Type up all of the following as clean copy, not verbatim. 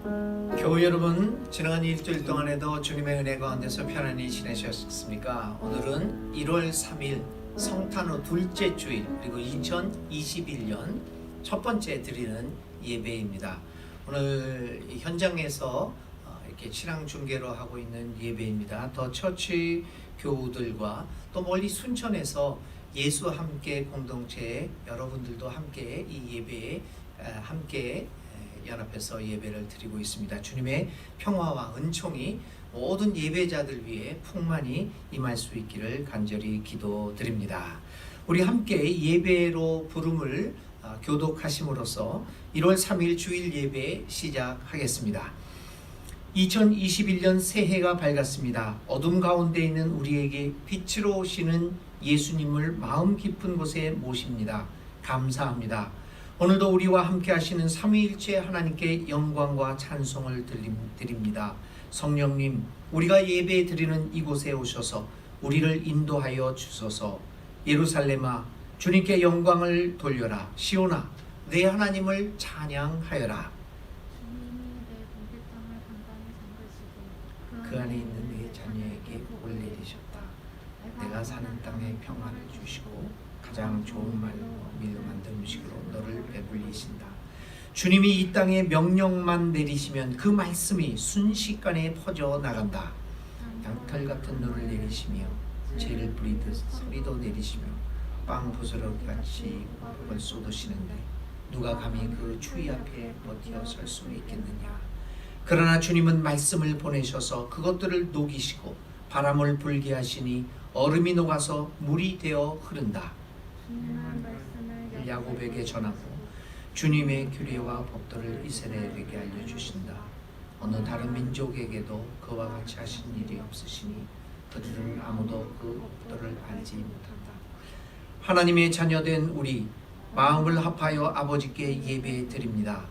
교우 여러분, 지나간 일주일 동안에도 주님의 은혜 가운데서 편안히 지내셨습니까? 오늘은 1월 3일 성탄 후 둘째 주일, 그리고 2021년 첫 번째 드리는 예배입니다. 오늘 현장에서 이렇게 신앙 중계로 하고 있는 예배입니다. 더 처치 교우들과 또 멀리 순천에서 예수 함께 공동체 여러분들도 함께 이 예배에 함께 연합해서 예배를 드리고 있습니다. 주님의 평화와 은총이 모든 예배자들 위해 풍만히 임할 수 있기를 간절히 기도드립니다. 우리 함께 예배로 부름을 교독하심으로써 1월 3일 주일 예배 시작하겠습니다. 2021년 새해가 밝았습니다. 어둠 가운데 있는 우리에게 빛으로 오시는 예수님을 마음 깊은 곳에 모십니다. 감사합니다. 오늘도 우리와 함께 하시는 삼위일체 하나님께 영광과 찬송을 드립니다. 성령님, 우리가 예배 드리는 이곳에 오셔서 우리를 인도하여 주소서. 예루살렘아, 주님께 영광을 돌려라. 시온아, 내 하나님을 찬양하여라. 그 안에 있는 내 자녀에게 복을 내리셨다. 내가 사는 땅에 평안을 주시고 가장 좋은 말로 만든 음식으로 너를 배불리신다. 주님이 이 땅에 명령만 내리시면 그 말씀이 순식간에 퍼져 나간다. 양털 같은 눈을 내리시며 재를 뿌리듯 소리도 내리시며 빵 부스러기같이 폭을 쏟으시는데 누가 감히 그 추위 앞에 버티어 설 수 있겠느냐. 그러나 주님은 말씀을 보내셔서 그것들을 녹이시고 바람을 불게 하시니 얼음이 녹아서 물이 되어 흐른다. 야곱에게 전하고 주님의 규례와 법도를 이스라엘에게 알려주신다. 어느 다른 민족에게도 그와 같이 하신 일이 없으시니 그들은 아무도 그 법도를 알지 못한다. 하나님의 자녀된 우리 마음을 합하여 아버지께 예배 드립니다.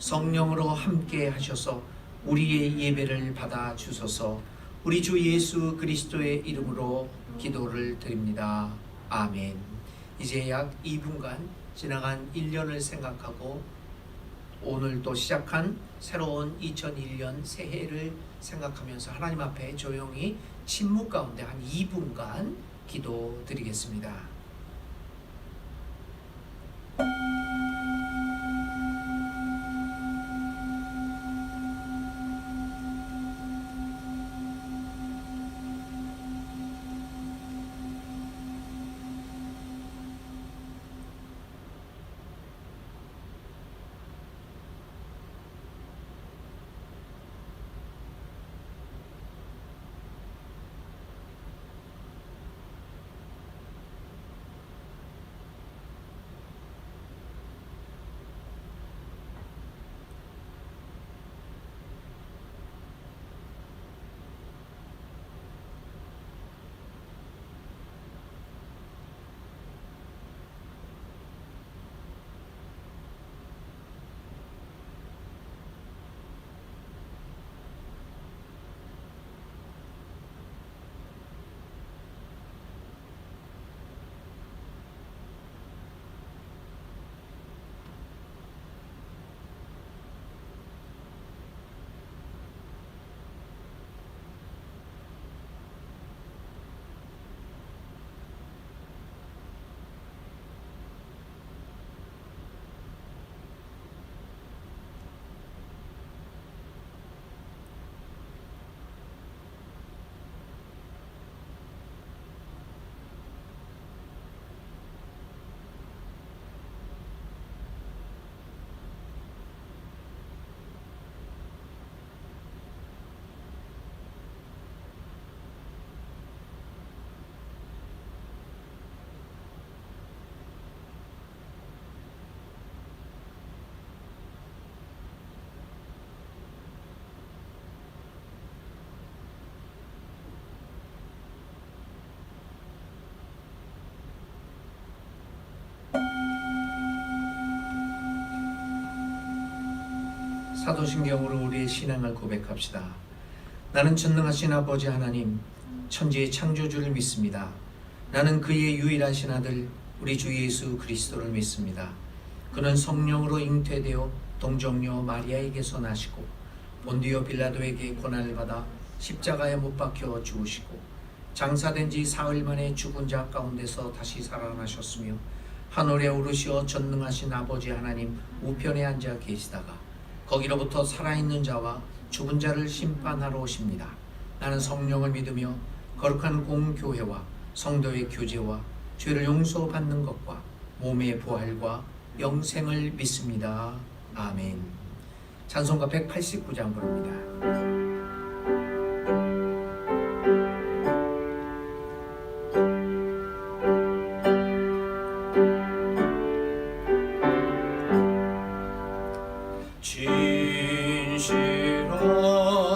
성령으로 함께 하셔서 우리의 예배를 받아 주소서. 우리 주 예수 그리스도의 이름으로 기도를 드립니다. 아멘. 이제 약 2분간 지나간 1년을 생각하고 오늘 또 시작한 새로운 2001년 새해를 생각하면서 하나님 앞에 조용히 침묵 가운데 한 2분간 기도 드리겠습니다. 사도신경으로 우리의 신앙을 고백합시다. 나는 전능하신 아버지 하나님, 천지의 창조주를 믿습니다. 나는 그의 유일하신 아들 우리 주 예수 그리스도를 믿습니다. 그는 성령으로 잉태되어 동정녀 마리아에게서 나시고 본디오 빌라도에게 고난을 받아 십자가에 못 박혀 죽으시고 장사된 지 사흘 만에 죽은 자 가운데서 다시 살아나셨으며 하늘에 오르시어 전능하신 아버지 하나님 우편에 앉아 계시다가 거기로부터 살아있는 자와 죽은 자를 심판하러 오십니다. 나는 성령을 믿으며 거룩한 공교회와 성도의 교제와 죄를 용서받는 것과 몸의 부활과 영생을 믿습니다. 아멘. 찬송가 189장 부릅니다.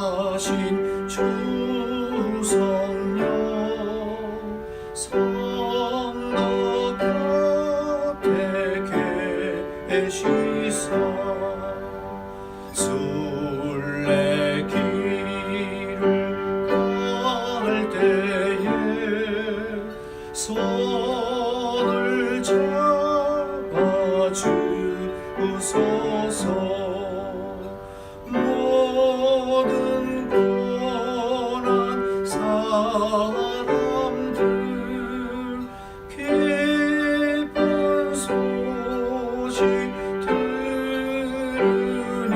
진실하신 주 성령 성도 곁에 계시사 순례길을 갈 때에 손을 잡아주소서. 모든 고난 사람들 기쁜 소식 들으니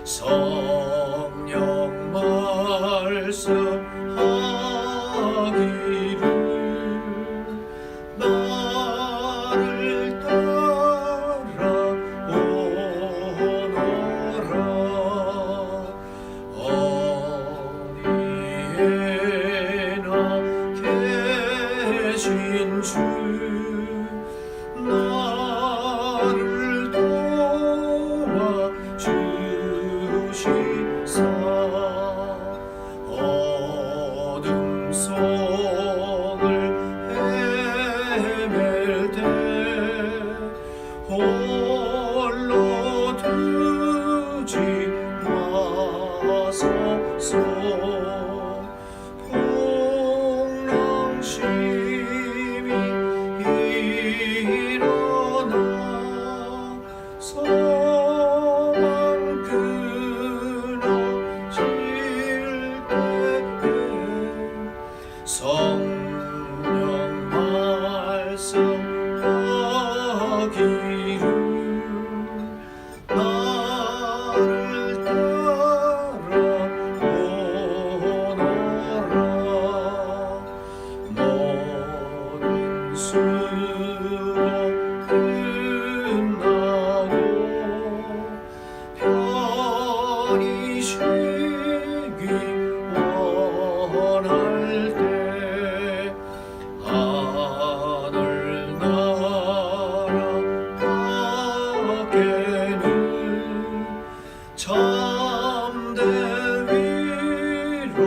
성령 말씀하기를 나를 주 나를 도와주시사 어둠 속을 헤맬 때 홀로 두지 마소서. 성령 말씀하기를 나를 따라오너라. 모든 수고 끝나고 편히 쉬기 원할 때 하늘 나라 밖에는 참된 위로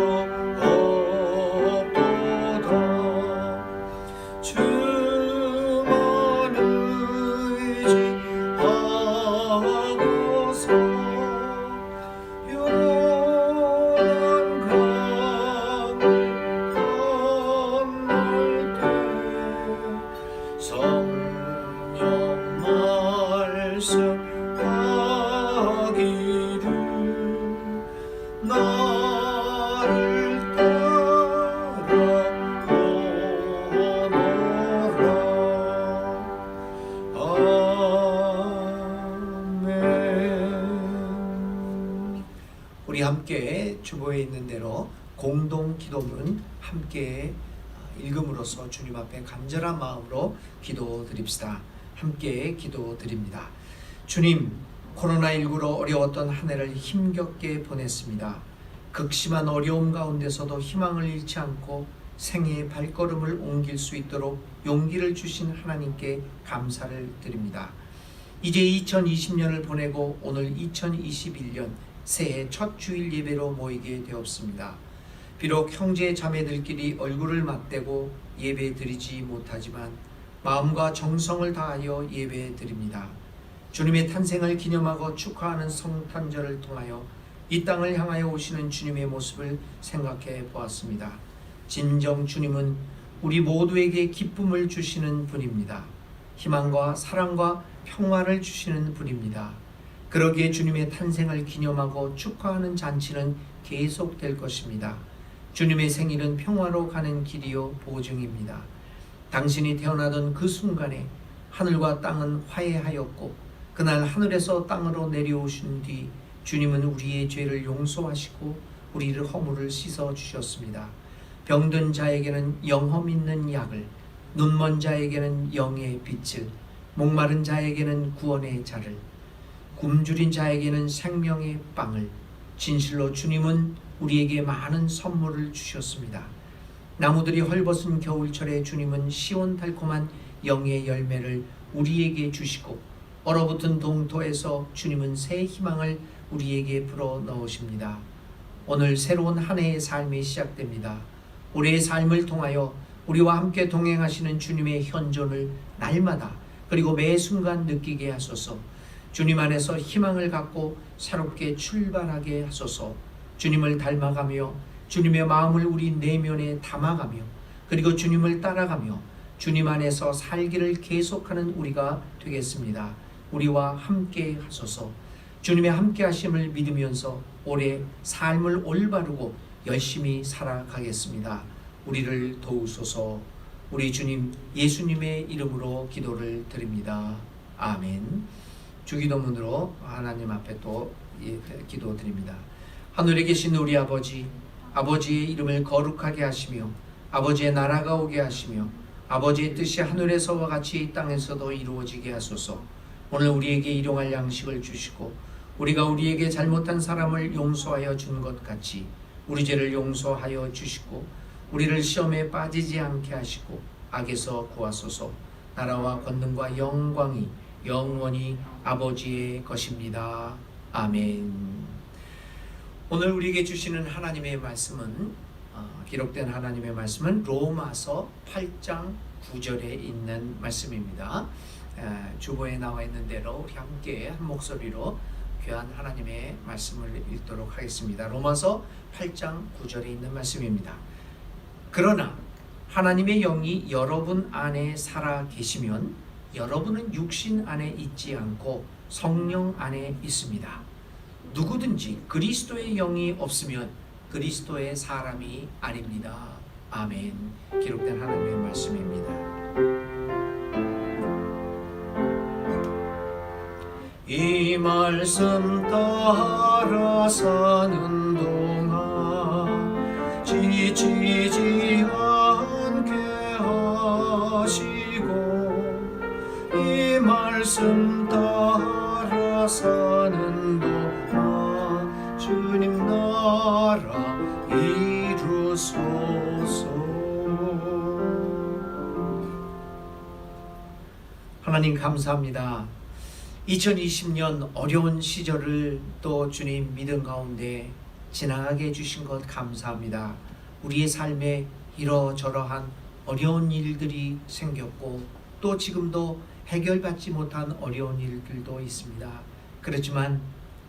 없도다. 주만 의지하고서 요란 강을 건널 때 성령 말씀하기를 나를 따라오너라. 아멘. 우리 함께 주보에 있는 대로 공동 기도문 함께 읽음으로써 주님 앞에 간절한 마음으로 기도드립시다. 함께 기도드립니다. 주님, 코로나19로 어려웠던 한 해를 힘겹게 보냈습니다. 극심한 어려움 가운데서도 희망을 잃지 않고 생애의 발걸음을 옮길 수 있도록 용기를 주신 하나님께 감사를 드립니다. 이제 2020년을 보내고 오늘 2021년 새해 첫 주일 예배로 모이게 되었습니다. 비록 형제 자매들끼리 얼굴을 맞대고 예배 드리지 못하지만 마음과 정성을 다하여 예배 드립니다. 주님의 탄생을 기념하고 축하하는 성탄절을 통하여 이 땅을 향하여 오시는 주님의 모습을 생각해 보았습니다. 진정 주님은 우리 모두에게 기쁨을 주시는 분입니다. 희망과 사랑과 평화를 주시는 분입니다. 그러기에 주님의 탄생을 기념하고 축하하는 잔치는 계속될 것입니다. 주님의 생일은 평화로 가는 길이요 보증입니다. 당신이 태어나던 그 순간에 하늘과 땅은 화해하였고 그날 하늘에서 땅으로 내려오신 뒤 주님은 우리의 죄를 용서하시고 우리를 허물을 씻어 주셨습니다. 병든 자에게는 영험 있는 약을, 눈먼 자에게는 영의 빛을, 목마른 자에게는 구원의 자를, 굶주린 자에게는 생명의 빵을, 진실로 주님은 우리에게 많은 선물을 주셨습니다. 나무들이 헐벗은 겨울철에 주님은 시원달콤한 영의 열매를 우리에게 주시고 얼어붙은 동토에서 주님은 새 희망을 우리에게 불어 넣으십니다. 오늘 새로운 한 해의 삶이 시작됩니다. 우리의 삶을 통하여 우리와 함께 동행하시는 주님의 현존을 날마다 그리고 매 순간 느끼게 하소서. 주님 안에서 희망을 갖고 새롭게 출발하게 하소서. 주님을 닮아가며 주님의 마음을 우리 내면에 담아가며 그리고 주님을 따라가며 주님 안에서 살기를 계속하는 우리가 되겠습니다. 우리와 함께 하소서. 주님의 함께 하심을 믿으면서 올해 삶을 올바르고 열심히 살아가겠습니다. 우리를 도우소서. 우리 주님 예수님의 이름으로 기도를 드립니다. 아멘. 주기도문으로 하나님 앞에 또 기도드립니다. 하늘에 계신 우리 아버지, 아버지의 이름을 거룩하게 하시며 아버지의 나라가 오게 하시며 아버지의 뜻이 하늘에서와 같이 이 땅에서도 이루어지게 하소서. 오늘 우리에게 일용할 양식을 주시고 우리가 우리에게 잘못한 사람을 용서하여 준 것 같이 우리 죄를 용서하여 주시고 우리를 시험에 빠지지 않게 하시고 악에서 구하소서. 나라와 권능과 영광이 영원히 아버지의 것입니다. 아멘. 오늘 우리에게 주시는 하나님의 말씀은 기록된 하나님의 말씀은 로마서 8장 9절에 있는 말씀입니다. 주보에 나와 있는 대로 우리 함께 한 목소리로 귀한 하나님의 말씀을 읽도록 하겠습니다. 로마서 8장 9절에 있는 말씀입니다. 그러나 하나님의 영이 여러분 안에 살아 계시면 여러분은 육신 안에 있지 않고 성령 안에 있습니다. 누구든지 그리스도의 영이 없으면 그리스도의 사람이 아닙니다. 아멘. 기록된 하나님의 말씀입니다. 이 말씀 따라 사는 동안 지치지 않게 하시고 이 말씀 따라 사는 동안 주님 나라 이루소서. 하나님 감사합니다. 2020년 어려운 시절을 또 주님 믿음 가운데 지나가게 해주신 것 감사합니다. 우리의 삶에 이러저러한 어려운 일들이 생겼고 또 지금도 해결받지 못한 어려운 일들도 있습니다. 그렇지만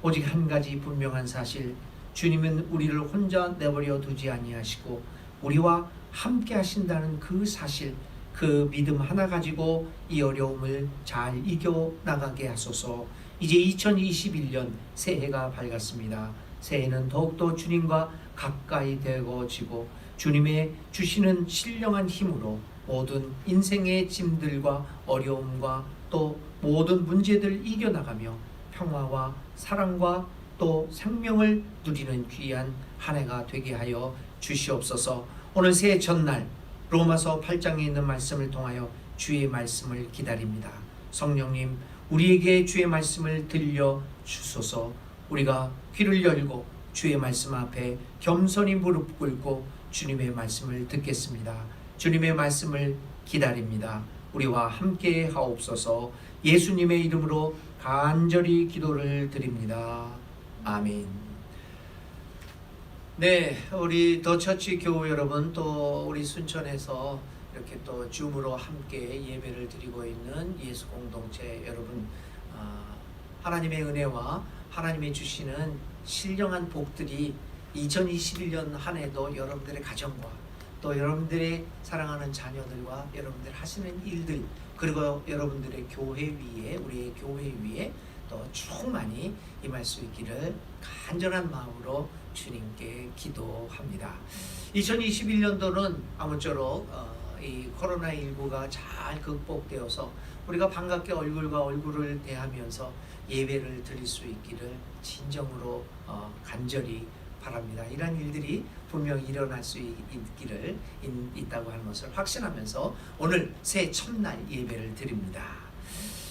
오직 한 가지 분명한 사실, 주님은 우리를 혼자 내버려 두지 아니하시고 우리와 함께 하신다는 그 사실, 그 믿음 하나 가지고 이 어려움을 잘 이겨나가게 하소서. 이제 2021년 새해가 밝았습니다. 새해는 더욱더 주님과 가까이 되어지고 주님의 주시는 신령한 힘으로 모든 인생의 짐들과 어려움과 또 모든 문제들을 이겨나가며 평화와 사랑과 또 생명을 누리는 귀한 한 해가 되게 하여 주시옵소서. 오늘 새해 첫날 로마서 8장에 있는 말씀을 통하여 주의 말씀을 기다립니다. 성령님, 우리에게 주의 말씀을 들려 주소서. 우리가 귀를 열고 주의 말씀 앞에 겸손히 무릎 꿇고 주님의 말씀을 듣겠습니다. 주님의 말씀을 기다립니다. 우리와 함께 하옵소서. 예수님의 이름으로 간절히 기도를 드립니다. 아멘. 네, 우리 더 처치 교우 여러분, 또 우리 순천에서 이렇게 또 줌으로 함께 예배를 드리고 있는 예수 공동체 여러분, 하나님의 은혜와 하나님의 주시는 신령한 복들이 2021년 한 해도 여러분들의 가정과 또 여러분들의 사랑하는 자녀들과 여러분들 하시는 일들, 그리고 여러분들의 교회 위에, 우리의 교회 위에 또 충만히 임할 수 있기를 간절한 마음으로 주님께 기도합니다. 2021년도는 아무쪼록 이 코로나19가 잘 극복되어서 우리가 반갑게 얼굴과 얼굴을 대하면서 예배를 드릴 수 있기를 진정으로 간절히 바랍니다. 이러한 일들이 분명히 일어날 수 있다고 하는 것을 확신하면서 오늘 새해 첫날 예배를 드립니다.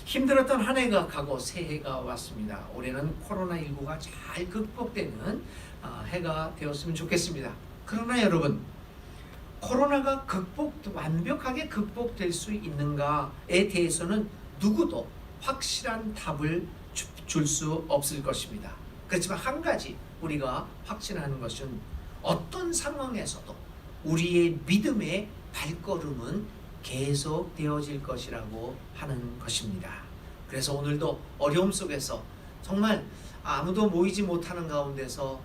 힘들었던 한 해가 가고 새해가 왔습니다. 올해는 코로나19가 잘 극복되는 해가 되었으면 좋겠습니다. 그러나 여러분, 코로나가 완벽하게 극복될 수 있는가에 대해서는 누구도 확실한 답을 줄 수 없을 것입니다. 그렇지만 한 가지 우리가 확신하는 것은 어떤 상황에서도 우리의 믿음의 발걸음은 계속 되어질 것이라고 하는 것입니다. 그래서 오늘도 어려움 속에서 정말 아무도 모이지 못하는 가운데서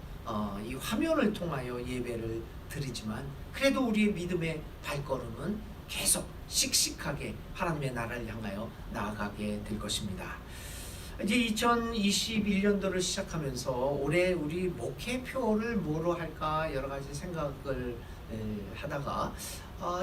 이 화면을 통하여 예배를 드리지만 그래도 우리의 믿음의 발걸음은 계속 씩씩하게 하나님의 나라를 향하여 나아가게 될 것입니다. 이제 2021년도를 시작하면서 올해 우리 목회표를 뭐로 할까 여러 가지 생각을 하다가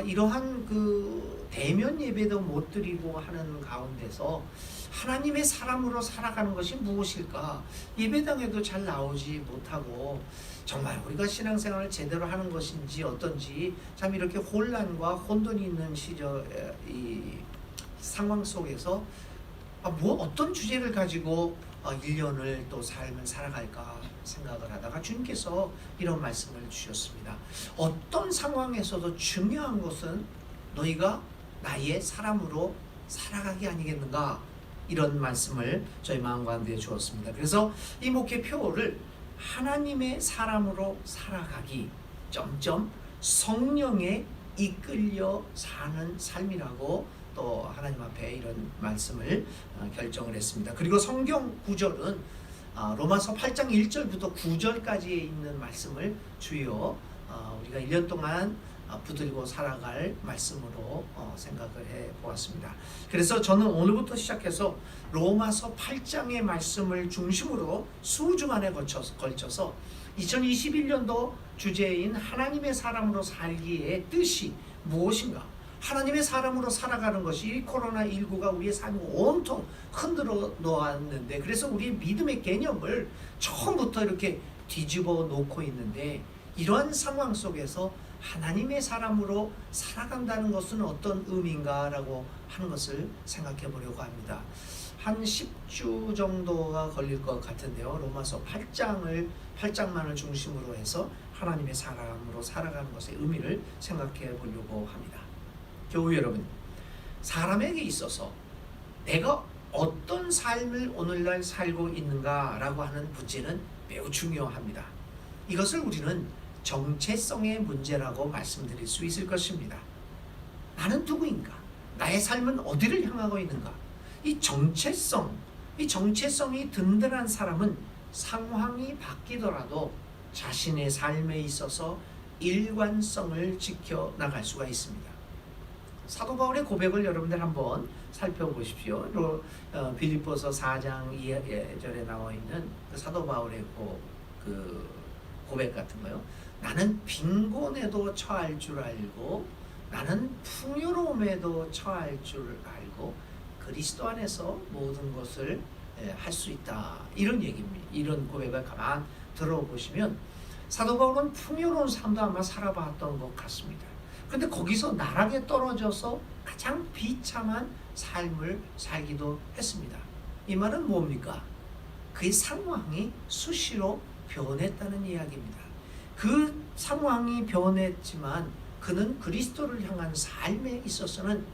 이러한 그 대면 예배도 못 드리고 하는 가운데서 하나님의 사람으로 살아가는 것이 무엇일까? 예배당에도 잘 나오지 못하고 정말 우리가 신앙생활을 제대로 하는 것인지 어떤지 참 이렇게 혼란과 혼돈이 있는 시절 이 상황 속에서 어떤 주제를 가지고 1년을 또 삶을 살아갈까 생각을 하다가 주님께서 이런 말씀을 주셨습니다. 어떤 상황에서도 중요한 것은 너희가 나의 사람으로 살아가기 아니겠는가? 이런 말씀을 저희 마음 가운데 주었습니다. 그래서 이 목회표를 하나님의 사람으로 살아가기 성령에 이끌려 사는 삶이라고 또 하나님 앞에 이런 말씀을 결정을 했습니다. 그리고 성경 구절은 로마서 8장 1절부터 9절까지에 있는 말씀을 주요 우리가 1년 동안 붙들고 살아갈 말씀으로 생각을 해보았습니다. 그래서 저는 오늘부터 시작해서 로마서 8장의 말씀을 중심으로 수주간에 걸쳐서 2021년도 주제인 하나님의 사람으로 살기의 뜻이 무엇인가, 하나님의 사람으로 살아가는 것이 코로나19가 우리의 삶을 온통 흔들어 놓았는데, 그래서 우리의 믿음의 개념을 처음부터 이렇게 뒤집어 놓고 있는데, 이러한 상황 속에서 하나님의 사람으로 살아간다는 것은 어떤 의미인가라고 하는 것을 생각해 보려고 합니다. 한 10주 정도가 걸릴 것 같은데요. 로마서 8장만을 중심으로 해서 하나님의 사람으로 살아가는 것의 의미를 생각해 보려고 합니다. 교우 여러분, 사람에게 있어서 내가 어떤 삶을 오늘날 살고 있는가라고 하는 문제는 매우 중요합니다. 이것을 우리는 정체성의 문제라고 말씀드릴 수 있을 것입니다. 나는 누구인가? 나의 삶은 어디를 향하고 있는가? 이 정체성이 든든한 사람은 상황이 바뀌더라도 자신의 삶에 있어서 일관성을 지켜나갈 수가 있습니다. 사도 바울의 고백을 여러분들 한번 살펴보십시오. 빌립보서 4장 2절에 나와 있는 사도 바울의 그 고백 같은 거요. 나는 빈곤에도 처할 줄 알고 나는 풍요로움에도 처할 줄 알고 그리스도 안에서 모든 것을 할 수 있다. 이런 얘기입니다. 이런 고백을 가만 들어보시면 사도 바울은 풍요로운 삶도 아마 살아봤던 것 같습니다. 그런데 거기서 나락에 떨어져서 가장 비참한 삶을 살기도 했습니다. 이 말은 뭡니까? 그의 상황이 수시로 변했다는 이야기입니다. 그 상황이 변했지만 그는 그리스도를 향한 삶에 있어서는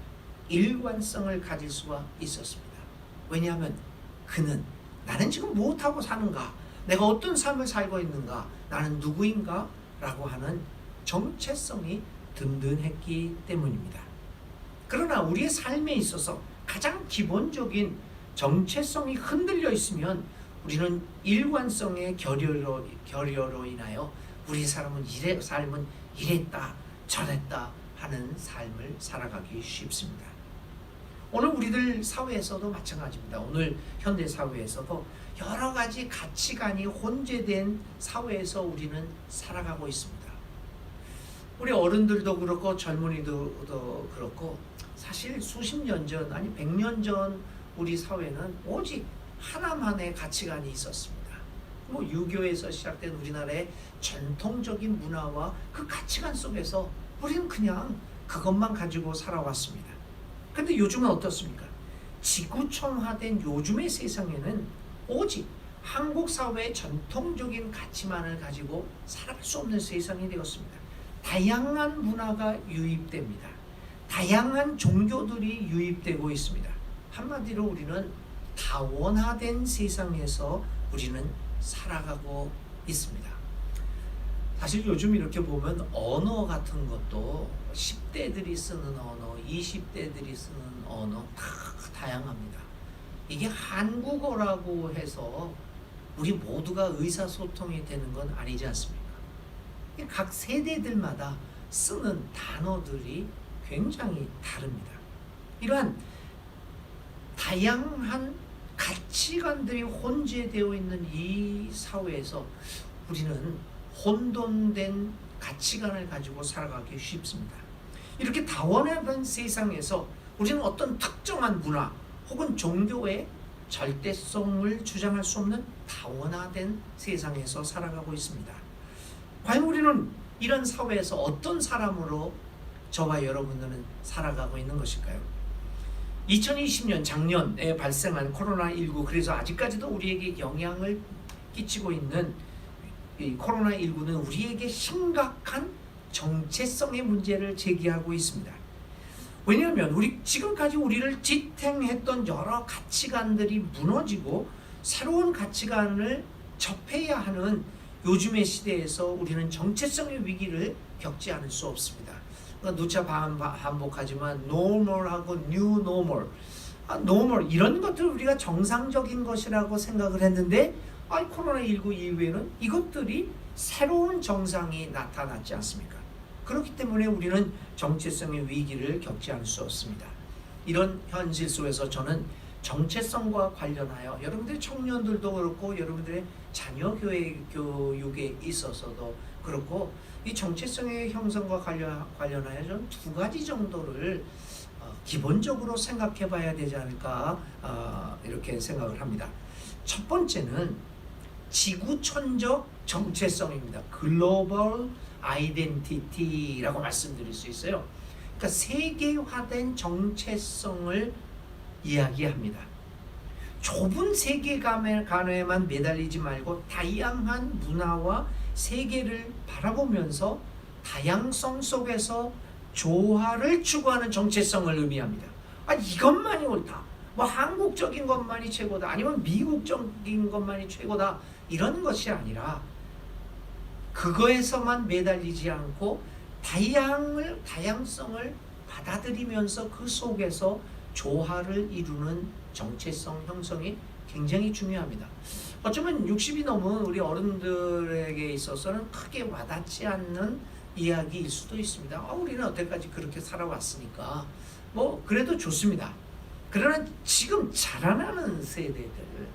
일관성을 가질 수가 있었습니다. 왜냐하면 그는 나는 지금 무엇하고 사는가? 내가 어떤 삶을 살고 있는가? 나는 누구인가? 라고 하는 정체성이 든든했기 때문입니다. 그러나 우리의 삶에 있어서 가장 기본적인 정체성이 흔들려 있으면 우리는 일관성의 결여로 인하여 우리의 삶은 이랬다 저랬다 하는 삶을 살아가기 쉽습니다. 오늘 우리들 사회에서도 마찬가지입니다. 오늘 현대 사회에서도 여러 가지 가치관이 혼재된 사회에서 우리는 살아가고 있습니다. 우리 어른들도 그렇고 젊은이도 그렇고 사실 수십 년 전, 아니 100년 전 우리 사회는 오직 하나만의 가치관이 있었습니다. 뭐 유교에서 시작된 우리나라의 전통적인 문화와 그 가치관 속에서 우리는 그냥 그것만 가지고 살아왔습니다. 근데 요즘은 어떻습니까? 지구촌화된 요즘의 세상에는 오직 한국 사회의 전통적인 가치만을 가지고 살아갈 수 없는 세상이 되었습니다. 다양한 문화가 유입됩니다. 다양한 종교들이 유입되고 있습니다. 한마디로 우리는 다원화된 세상에서 우리는 살아가고 있습니다. 사실 요즘 이렇게 보면 언어 같은 것도 10대들이 쓰는 언어, 20대들이 쓰는 언어 다 다양합니다. 이게 한국어라고 해서 우리 모두가 의사소통이 되는 건 아니지 않습니까? 각 세대들마다 쓰는 단어들이 굉장히 다릅니다. 이러한 다양한 가치관들이 혼재되어 있는 이 사회에서 우리는 혼돈된 가치관을 가지고 살아가기 쉽습니다. 이렇게 다원화된 세상에서 우리는 어떤 특정한 문화 혹은 종교의 절대성을 주장할 수 없는 다원화된 세상에서 살아가고 있습니다. 과연 우리는 이런 사회에서 어떤 사람으로 저와 여러분들은 살아가고 있는 것일까요? 2020년 작년에 발생한 코로나19, 그래서 아직까지도 우리에게 영향을 끼치고 있는 이 코로나19는 우리에게 심각한 정체성의 문제를 제기하고 있습니다. 왜냐하면 지금까지 우리를 지탱했던 여러 가치관들이 무너지고 새로운 가치관을 접해야 하는 요즘의 시대에서 우리는 정체성의 위기를 겪지 않을 수 없습니다. 누차 반복하지만 normal하고 new normal, normal 이런 것들을 우리가 정상적인 것이라고 생각을 했는데 코로나19 이후에는 이것들이 새로운 정상이 나타났지 않습니까? 그렇기 때문에 우리는 정체성의 위기를 겪지 않을 수 없습니다. 이런 현실 속에서 저는 정체성과 관련하여 여러분들의 청년들도 그렇고 여러분들의 자녀 교육에 있어서도 그렇고 이 정체성의 형성과 관련하여 저는 두 가지 정도를 기본적으로 생각해 봐야 되지 않을까 이렇게 생각을 합니다. 첫 번째는 지구촌적 정체성입니다. 글로벌 아이덴티티라고 말씀드릴 수 있어요. 그러니까 세계화된 정체성을 이야기합니다. 좁은 세계관에만 매달리지 말고 다양한 문화와 세계를 바라보면서 다양성 속에서 조화를 추구하는 정체성을 의미합니다. 이것만이 옳다. 뭐 한국적인 것만이 최고다. 아니면 미국적인 것만이 최고다. 이런 것이 아니라 그거에서만 매달리지 않고 다양성을 받아들이면서 그 속에서 조화를 이루는 정체성 형성이 굉장히 중요합니다. 어쩌면 60이 넘은 우리 어른들에게 있어서는 크게 와닿지 않는 이야기일 수도 있습니다. 우리는 여태까지 그렇게 살아왔으니까 뭐 그래도 좋습니다. 그러나 지금 자라나는 세대들,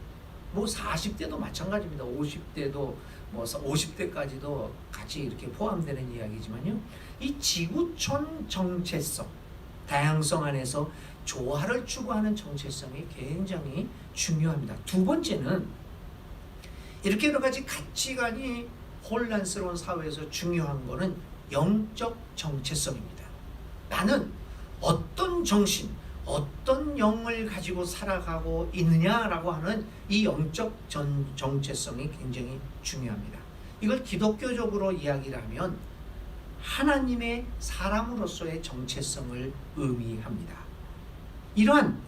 뭐 40대도 마찬가지입니다. 50대도 뭐 50대까지도 같이 이렇게 포함되는 이야기지만요. 이 지구촌 정체성, 다양성 안에서 조화를 추구하는 정체성이 굉장히 중요합니다. 두 번째는 이렇게 여러 가지 가치관이 혼란스러운 사회에서 중요한 것은 영적 정체성입니다. 나는 어떤 정신, 어떤 영을 가지고 살아가고 있느냐라고 하는 이 영적 정체성이 굉장히 중요합니다. 이걸 기독교적으로 이야기를 하면 하나님의 사람으로서의 정체성을 의미합니다. 이러한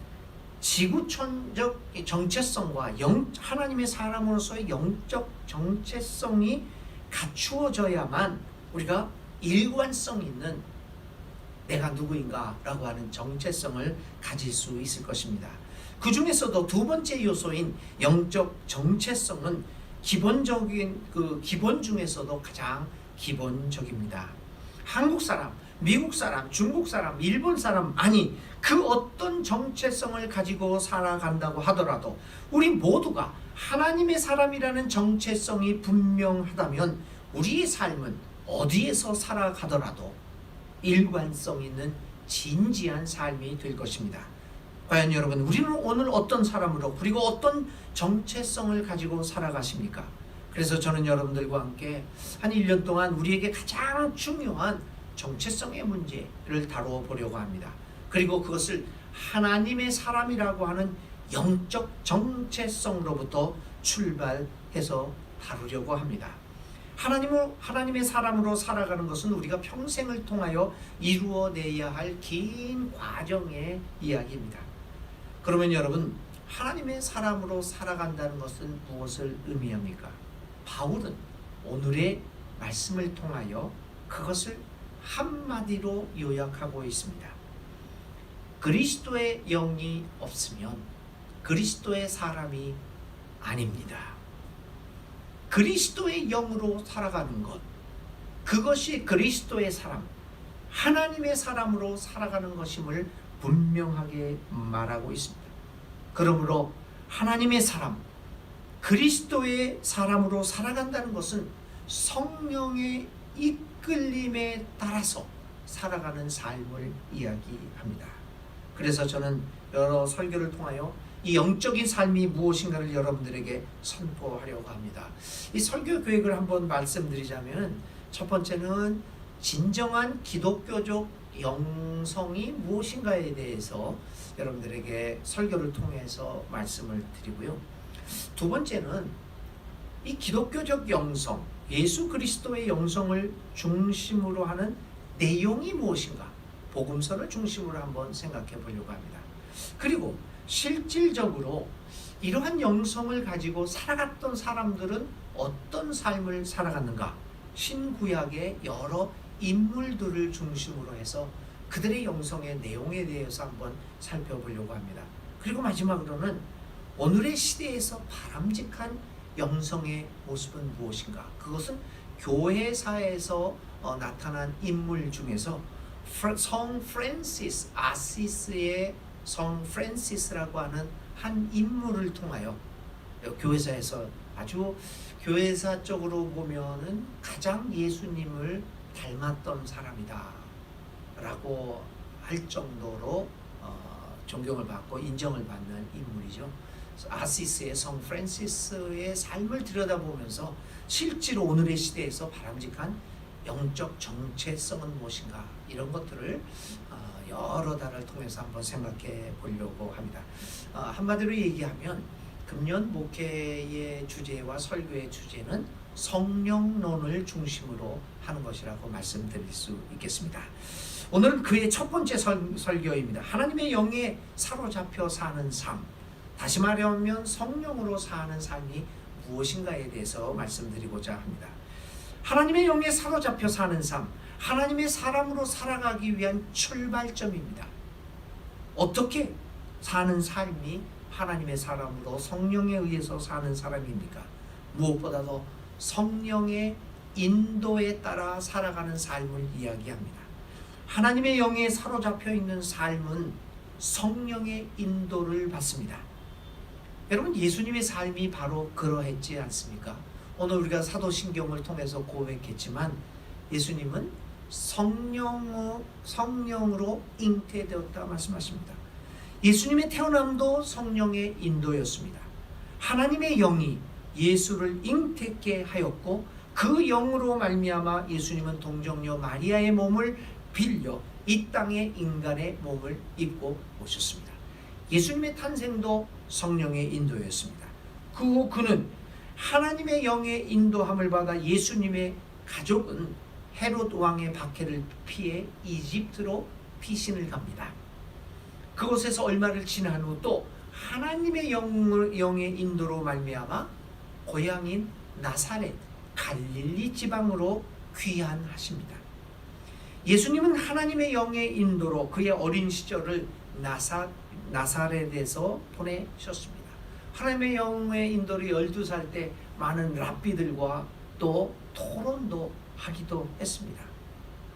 지구촌적 정체성과 하나님의 사람으로서의 영적 정체성이 갖추어져야만 우리가 일관성 있는 내가 누구인가 라고 하는 정체성을 가질 수 있을 것입니다. 그 중에서도 두 번째 요소인 영적 정체성은 기본 중에서도 가장 기본적입니다. 한국 사람, 미국 사람, 중국 사람, 일본 사람, 아니 그 어떤 정체성을 가지고 살아간다고 하더라도 우리 모두가 하나님의 사람이라는 정체성이 분명하다면 우리의 삶은 어디에서 살아가더라도 일관성 있는 진지한 삶이 될 것입니다. 과연 여러분, 우리는 오늘 어떤 사람으로 그리고 어떤 정체성을 가지고 살아가십니까? 그래서 저는 여러분들과 함께 한 1년 동안 우리에게 가장 중요한 정체성의 문제를 다루어 보려고 합니다. 그리고 그것을 하나님의 사람이라고 하는 영적 정체성으로부터 출발해서 다루려고 합니다. 하나님의 사람으로 살아가는 것은 우리가 평생을 통하여 이루어내야 할 긴 과정의 이야기입니다. 그러면 여러분, 하나님의 사람으로 살아간다는 것은 무엇을 의미합니까? 바울은 오늘의 말씀을 통하여 그것을 한마디로 요약하고 있습니다. 그리스도의 영이 없으면 그리스도의 사람이 아닙니다. 그리스도의 영으로 살아가는 것, 그것이 그리스도의 사람, 하나님의 사람으로 살아가는 것임을 분명하게 말하고 있습니다. 그러므로 하나님의 사람, 그리스도의 사람으로 살아간다는 것은 성령의 이끌림에 따라서 살아가는 삶을 이야기합니다. 그래서 저는 여러 설교를 통하여 이 영적인 삶이 무엇인가를 여러분들에게 선포하려고 합니다. 이 설교 계획을 한번 말씀드리자면, 첫 번째는 진정한 기독교적 영성이 무엇인가에 대해서 여러분들에게 설교를 통해서 말씀을 드리고요. 두 번째는 이 기독교적 영성, 예수 그리스도의 영성을 중심으로 하는 내용이 무엇인가, 복음서를 중심으로 한번 생각해 보려고 합니다. 그리고 실질적으로 이러한 영성을 가지고 살아갔던 사람들은 어떤 삶을 살아갔는가, 신구약의 여러 인물들을 중심으로 해서 그들의 영성의 내용에 대해서 한번 살펴보려고 합니다. 그리고 마지막으로는 오늘의 시대에서 바람직한 영성의 모습은 무엇인가, 그것은 교회사에서 나타난 인물 중에서 성 프란시스 아시스의 성 프란시스라고 하는 한 인물을 통하여 교회사에서 아주 교회사적으로 보면은 가장 예수님을 닮았던 사람이다 라고 할 정도로 존경을 받고 인정을 받는 인물이죠. 아시스의 성 프란시스의 삶을 들여다보면서 실제로 오늘의 시대에서 바람직한 영적 정체성은 무엇인가, 이런 것들을 여러 달을 통해서 한번 생각해 보려고 합니다. 한마디로 얘기하면 금년 목회의 주제와 설교의 주제는 성령론을 중심으로 하는 것이라고 말씀드릴 수 있겠습니다. 오늘은 그의 첫 번째 설교입니다. 하나님의 영에 사로잡혀 사는 삶, 다시 말하면 성령으로 사는 삶이 무엇인가에 대해서 말씀드리고자 합니다. 하나님의 영에 사로잡혀 사는 삶, 하나님의 사람으로 살아가기 위한 출발점입니다. 어떻게 사는 삶이 하나님의 사람으로 성령에 의해서 사는 사람입니까? 무엇보다도 성령의 인도에 따라 살아가는 삶을 이야기합니다. 하나님의 영에 사로잡혀 있는 삶은 성령의 인도를 받습니다. 여러분, 예수님의 삶이 바로 그러했지 않습니까? 오늘 우리가 사도신경을 통해서 고백했지만 예수님은 성령으로 잉태되었다 말씀하십니다. 예수님의 태어남도 성령의 인도였습니다. 하나님의 영이 예수를 잉태케 하였고 그 영으로 말미암아 예수님은 동정녀 마리아의 몸을 빌려 이 땅에 인간의 몸을 입고 오셨습니다. 예수님의 탄생도 성령의 인도였습니다. 그는 하나님의 영의 인도함을 받아 예수님의 가족은 헤롯 왕의 박해를 피해 이집트로 피신을 갑니다. 그곳에서 얼마를 지난 후 또 하나님의 영의 인도로 말미암아 고향인 나사렛 갈릴리 지방으로 귀환하십니다. 예수님은 하나님의 영의 인도로 그의 어린 시절을 나사렛에서 보내셨습니다. 하나님의 영의 인도로 12살 때 많은 랍비들과 또 토론도 하기도 했습니다.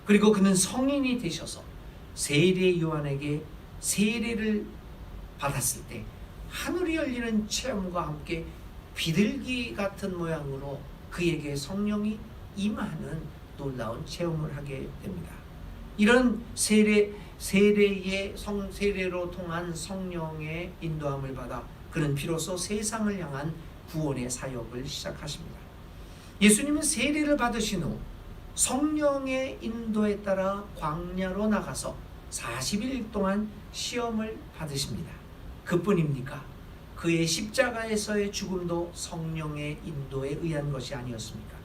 그리고 그는 성인이 되셔서 세례 요한에게 세례를 받았을 때 하늘이 열리는 체험과 함께 비둘기 같은 모양으로 그에게 성령이 임하는 놀라운 체험을 하게 됩니다. 이런 세례로 통한 성령의 인도함을 받아 그는 비로소 세상을 향한 구원의 사역을 시작하십니다. 예수님은 세례를 받으신 후 성령의 인도에 따라 광야로 나가서 40일 동안 시험을 받으십니다. 그뿐입니까? 그의 십자가에서의 죽음도 성령의 인도에 의한 것이 아니었습니까?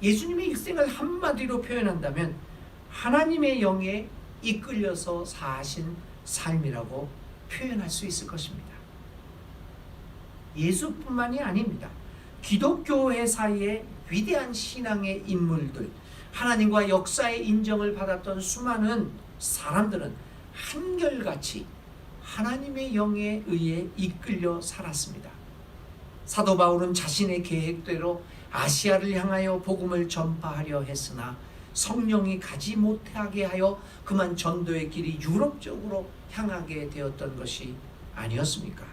예수님의 일생을 한마디로 표현한다면 하나님의 영에 이끌려서 사신 삶이라고 표현할 수 있을 것입니다. 예수뿐만이 아닙니다. 기독교회 사이에 위대한 신앙의 인물들, 하나님과 역사의 인정을 받았던 수많은 사람들은 한결같이 하나님의 영에 의해 이끌려 살았습니다. 사도 바울은 자신의 계획대로 아시아를 향하여 복음을 전파하려 했으나 성령이 가지 못하게 하여 그만 전도의 길이 유럽 쪽으로 향하게 되었던 것이 아니었습니까?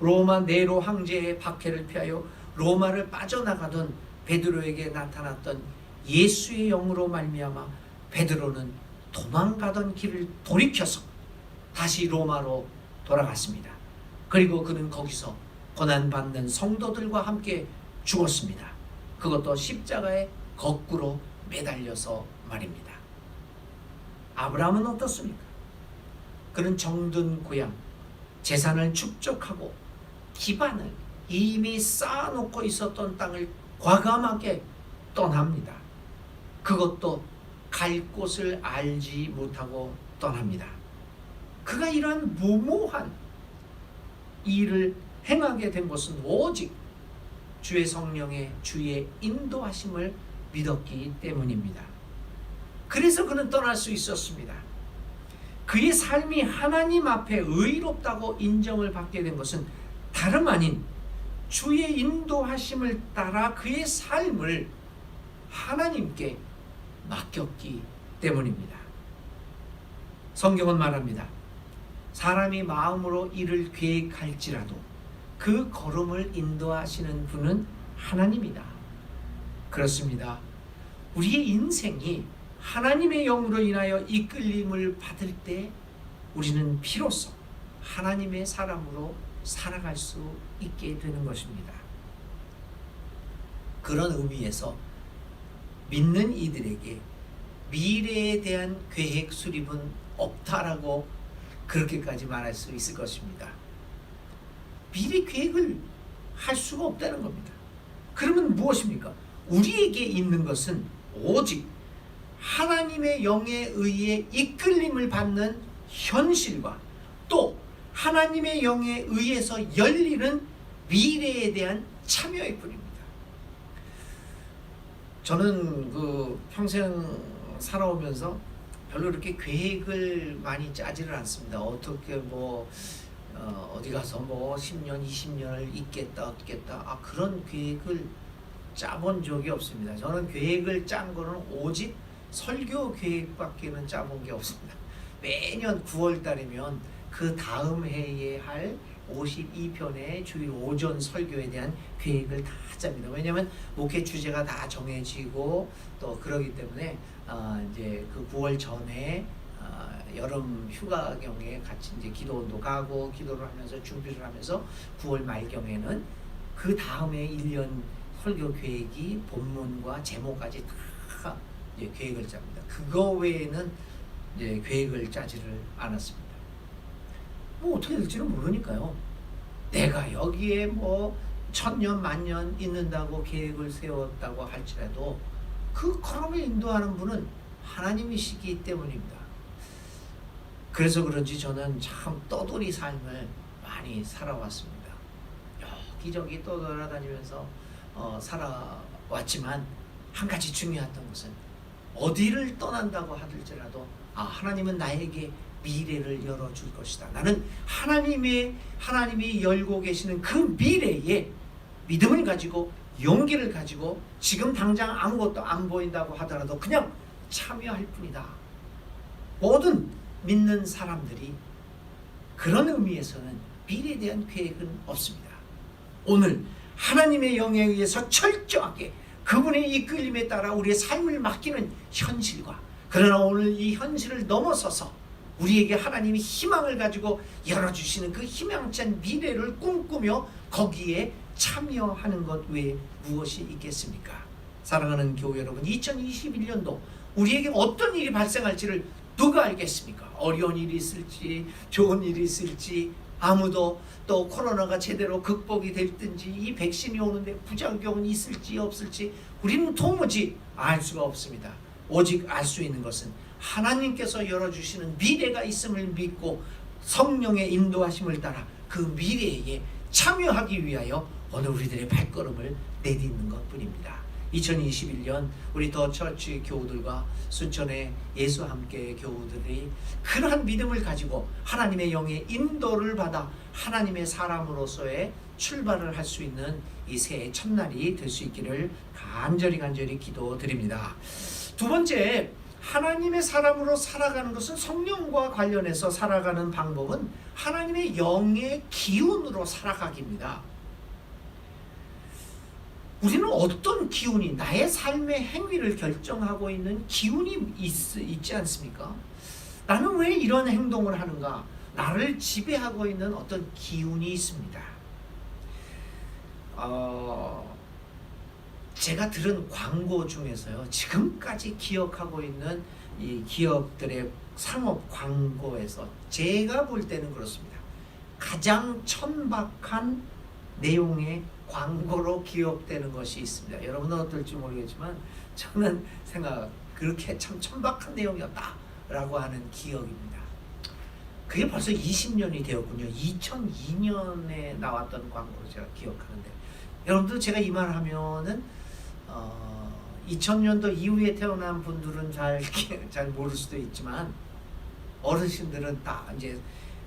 로마 네로 황제의 박해를 피하여 로마를 빠져나가던 베드로에게 나타났던 예수의 영으로 말미암아 베드로는 도망가던 길을 돌이켜서 다시 로마로 돌아갔습니다. 그리고 그는 거기서 고난받는 성도들과 함께 죽었습니다. 그것도 십자가에 거꾸로 매달려서 말입니다. 아브라함은 어떻습니까? 그는 정든 고향, 재산을 축적하고 기반을 이미 쌓아놓고 있었던 땅을 과감하게 떠납니다. 그것도 갈 곳을 알지 못하고 떠납니다. 그가 이러한 무모한 일을 행하게 된 것은 오직 주의 성령의 주의 인도하심을 믿었기 때문입니다. 그래서 그는 떠날 수 있었습니다. 그의 삶이 하나님 앞에 의롭다고 인정을 받게 된 것은 다름 아닌 주의 인도하심을 따라 그의 삶을 하나님께 맡겼기 때문입니다. 성경은 말합니다. 사람이 마음으로 일을 계획할지라도 그 걸음을 인도하시는 분은 하나님이다. 그렇습니다. 우리의 인생이 하나님의 영으로 인하여 이끌림을 받을 때 우리는 비로소 하나님의 사람으로 살아갈 수 있게 되는 것입니다. 그런 의미에서 믿는 이들에게 미래에 대한 계획 수립은 없다라고 그렇게까지 말할 수 있을 것입니다. 미래 계획을 할 수가 없다는 겁니다. 그러면 무엇입니까? 우리에게 있는 것은 오직 하나님의 영에 의해 이끌림을 받는 현실과 또 하나님의 영에 의해서 열리는 미래에 대한 참여일 뿐입니다. 저는 평생 살아오면서 별로 이렇게 계획을 많이 짜지를 않습니다. 어떻게 어디 가서 10년, 20년을 있겠다, 얻겠다. 그런 계획을 짜본 적이 없습니다. 저는 계획을 짠 거는 오직 설교 계획밖에는 짜본 게 없습니다. 매년 9월 달이면 그 다음 해에 할 52편의 주일 오전 설교에 대한 계획을 다 짭니다. 왜냐하면 목회 주제가 다 정해지고 또 그러기 때문에 이제 그 9월 전에 여름 휴가경에 같이 이제 기도원도 가고 기도를 하면서 준비를 하면서 9월 말경에는 그 다음에 1년 설교 계획이 본문과 제목까지 다 이제 계획을 짭니다. 그거 외에는 이제 계획을 짜지를 않았습니다. 어떻게 될지는 모르니까요. 내가 여기에 1000년 만년 있는다고 계획을 세웠다고 할지라도 그 걸음을 인도하는 분은 하나님이시기 때문입니다. 그래서 그런지 저는 참 떠돌이 삶을 많이 살아왔습니다. 여기저기 떠돌아다니면서 살아왔지만 한 가지 중요했던 것은 어디를 떠난다고 하더라도 하나님은 나에게 미래를 열어줄 것이다. 나는 하나님이 열고 계시는 그 미래에 믿음을 가지고 용기를 가지고 지금 당장 아무것도 안 보인다고 하더라도 그냥 참여할 뿐이다. 모든 믿는 사람들이 그런 의미에서는 미래에 대한 계획은 없습니다. 오늘 하나님의 영에 의해서 철저하게 그분의 이끌림에 따라 우리의 삶을 맡기는 현실과, 그러나 오늘 이 현실을 넘어서서 우리에게 하나님이 희망을 가지고 열어주시는 그 희망찬 미래를 꿈꾸며 거기에 참여하는 것 외에 무엇이 있겠습니까? 사랑하는 교회 여러분, 2021년도 우리에게 어떤 일이 발생할지를 누가 알겠습니까? 어려운 일이 있을지 좋은 일이 있을지 아무도, 또 코로나가 제대로 극복이 될든지 이 백신이 오는데 부작용이 있을지 없을지 우리는 도무지 알 수가 없습니다. 오직 알 수 있는 것은 하나님께서 열어주시는 미래가 있음을 믿고 성령의 인도하심을 따라 그 미래에 참여하기 위하여 오늘 우리들의 발걸음을 내딛는 것뿐입니다. 2021년 우리 더 처치 교우들과 수천의 예수와 함께 교우들이 그러한 믿음을 가지고 하나님의 영의 인도를 받아 하나님의 사람으로서의 출발을 할 수 있는 이 새해 첫날이 될 수 있기를 간절히 기도드립니다. 두 번째, 하나님의 사람으로 살아가는 것은 성령과 관련해서 살아가는 방법은 하나님의 영의 기운으로 살아가기입니다. 우리는 어떤 기운이, 나의 삶의 행위를 결정하고 있는 기운이 있지 않습니까? 나는 왜 이런 행동을 하는가? 나를 지배하고 있는 어떤 기운이 있습니다. 제가 들은 광고 중에서요, 지금까지 기억하고 있는 이 기업들의 상업 광고에서 제가 볼 때는 그렇습니다. 가장 천박한 내용의 광고로 기억되는 것이 있습니다. 여러분은 어떨지 모르겠지만 저는 그렇게 참 천박한 내용이었다라고 하는 기억입니다. 그게 벌써 20년이 되었군요. 2002년에 나왔던 광고로 제가 기억하는데, 여러분들 제가 이 말 하면은 2000년도 이후에 태어난 분들은 잘 모를 수도 있지만 어르신들은 다 이제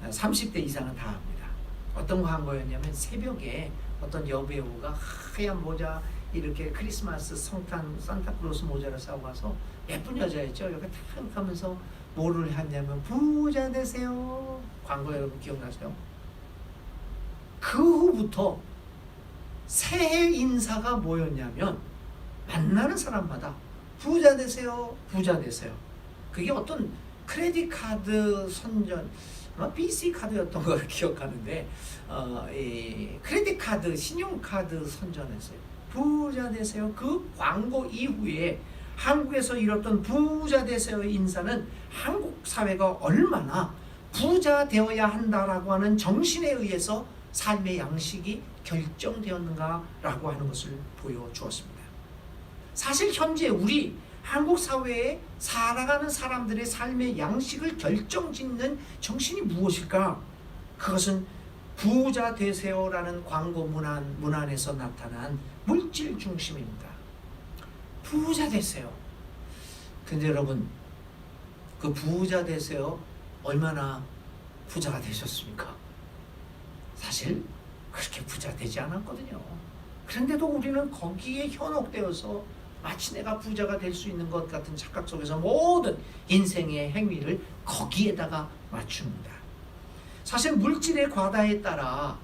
30대 이상은 다 압니다. 어떤 광고였냐면 새벽에 어떤 여배우가 하얀 모자, 이렇게 크리스마스 성탄 산타클로스 모자를 사고 와서, 예쁜 여자였죠. 이렇게 탁 하면서 뭐를 했냐면 부자 되세요. 광고 여러분 기억나세요? 그 후부터 새해 인사가 뭐였냐면 만나는 사람마다 부자 되세요, 부자 되세요. 그게 어떤 크레딧 카드 선전, 아마 BC 카드였던 걸 기억하는데 이 크레딧 카드, 신용카드 선전했어요. 부자 되세요. 그 광고 이후에 한국에서 이뤘던 부자 되세요 인사는 한국 사회가 얼마나 부자 되어야 한다라고 하는 정신에 의해서 삶의 양식이 결정되었는가라고 하는 것을 보여주었습니다. 사실 현재 우리 한국 사회에 살아가는 사람들의 삶의 양식을 결정짓는 정신이 무엇일까? 그것은 부자 되세요라는 광고 문안에서 나타난 물질 중심입니다. 부자 되세요. 근데 여러분, 그 부자 되세요 얼마나 부자가 되셨습니까? 사실 그렇게 부자 되지 않았거든요. 그런데도 우리는 거기에 현혹되어서 마치 내가 부자가 될 수 있는 것 같은 착각 속에서 모든 인생의 행위를 거기에다가 맞춥니다. 사실 물질의 과다에 따라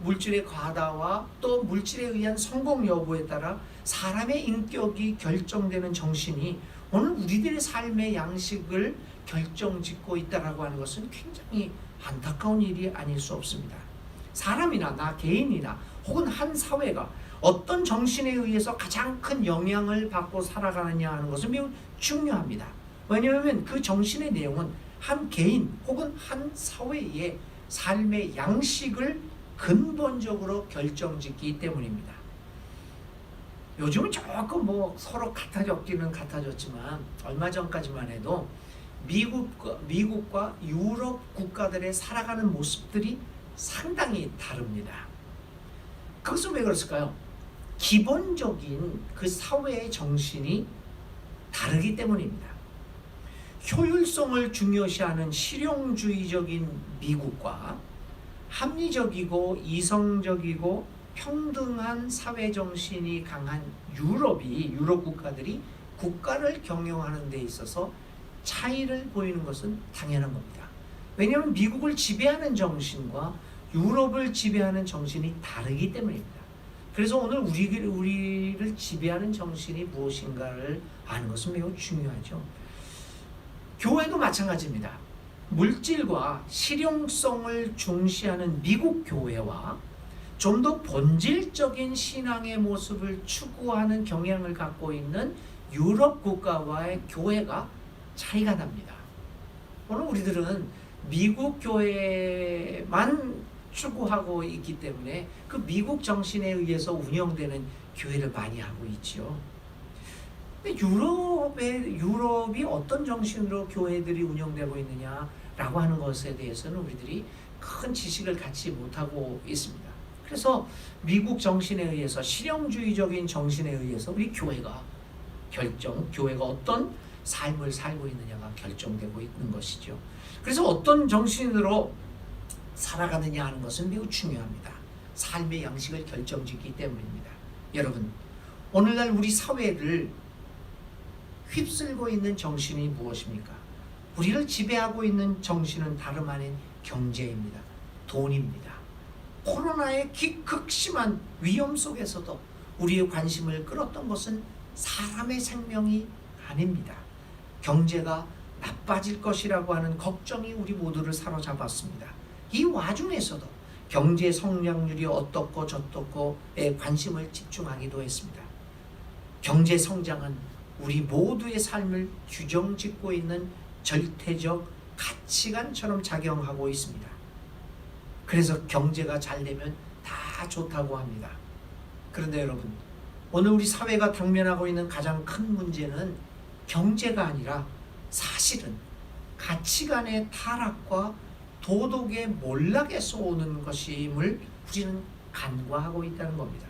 물질의 과다와 또 물질에 의한 성공 여부에 따라 사람의 인격이 결정되는 정신이 오늘 우리들의 삶의 양식을 결정짓고 있다라고 하는 것은 굉장히 안타까운 일이 아닐 수 없습니다. 사람이나 나 개인이나 혹은 한 사회가 어떤 정신에 의해서 가장 큰 영향을 받고 살아가느냐 하는 것은 매우 중요합니다. 왜냐하면 그 정신의 내용은 한 개인 혹은 한 사회의 삶의 양식을 근본적으로 결정짓기 때문입니다. 요즘은 조금 서로 같아졌기는 같아졌지만 얼마 전까지만 해도 미국과 유럽 국가들의 살아가는 모습들이 상당히 다릅니다. 그것은 왜 그랬을까요? 기본적인 그 사회의 정신이 다르기 때문입니다. 효율성을 중요시하는 실용주의적인 미국과 합리적이고 이성적이고 평등한 사회 정신이 강한 유럽 국가들이 국가를 경영하는 데 있어서 차이를 보이는 것은 당연한 겁니다. 왜냐하면 미국을 지배하는 정신과 유럽을 지배하는 정신이 다르기 때문입니다. 그래서 오늘 우리를 지배하는 정신이 무엇인가를 아는 것은 매우 중요하죠. 교회도 마찬가지입니다. 물질과 실용성을 중시하는 미국 교회와 좀 더 본질적인 신앙의 모습을 추구하는 경향을 갖고 있는 유럽 국가와의 교회가 차이가 납니다. 오늘 우리들은 미국 교회만 추구하고 있기 때문에 그 미국 정신에 의해서 운영되는 교회를 많이 하고 있죠. 근데 유럽이 어떤 정신으로 교회들이 운영되고 있느냐라고 하는 것에 대해서는 우리들이 큰 지식을 갖지 못하고 있습니다. 그래서 미국 정신에 의해서, 실용주의적인 정신에 의해서 우리 교회가 어떤 삶을 살고 있느냐가 결정되고 있는 것이죠. 그래서 어떤 정신으로 살아가느냐 하는 것은 매우 중요합니다. 삶의 양식을 결정짓기 때문입니다. 여러분, 오늘날 우리 사회를 휩쓸고 있는 정신이 무엇입니까? 우리를 지배하고 있는 정신은 다름 아닌 경제입니다. 돈입니다. 코로나의 극심한 위험 속에서도 우리의 관심을 끌었던 것은 사람의 생명이 아닙니다. 경제가 나빠질 것이라고 하는 걱정이 우리 모두를 사로잡았습니다. 이 와중에서도 경제 성장률이 어떻고 저떻고에 관심을 집중하기도 했습니다. 경제 성장은 우리 모두의 삶을 규정짓고 있는 절대적 가치관처럼 작용하고 있습니다. 그래서 경제가 잘 되면 다 좋다고 합니다. 그런데 여러분, 오늘 우리 사회가 당면하고 있는 가장 큰 문제는 경제가 아니라 사실은 가치관의 타락과 도덕의 몰락에서 오는 것임을 우리는 간과하고 있다는 겁니다.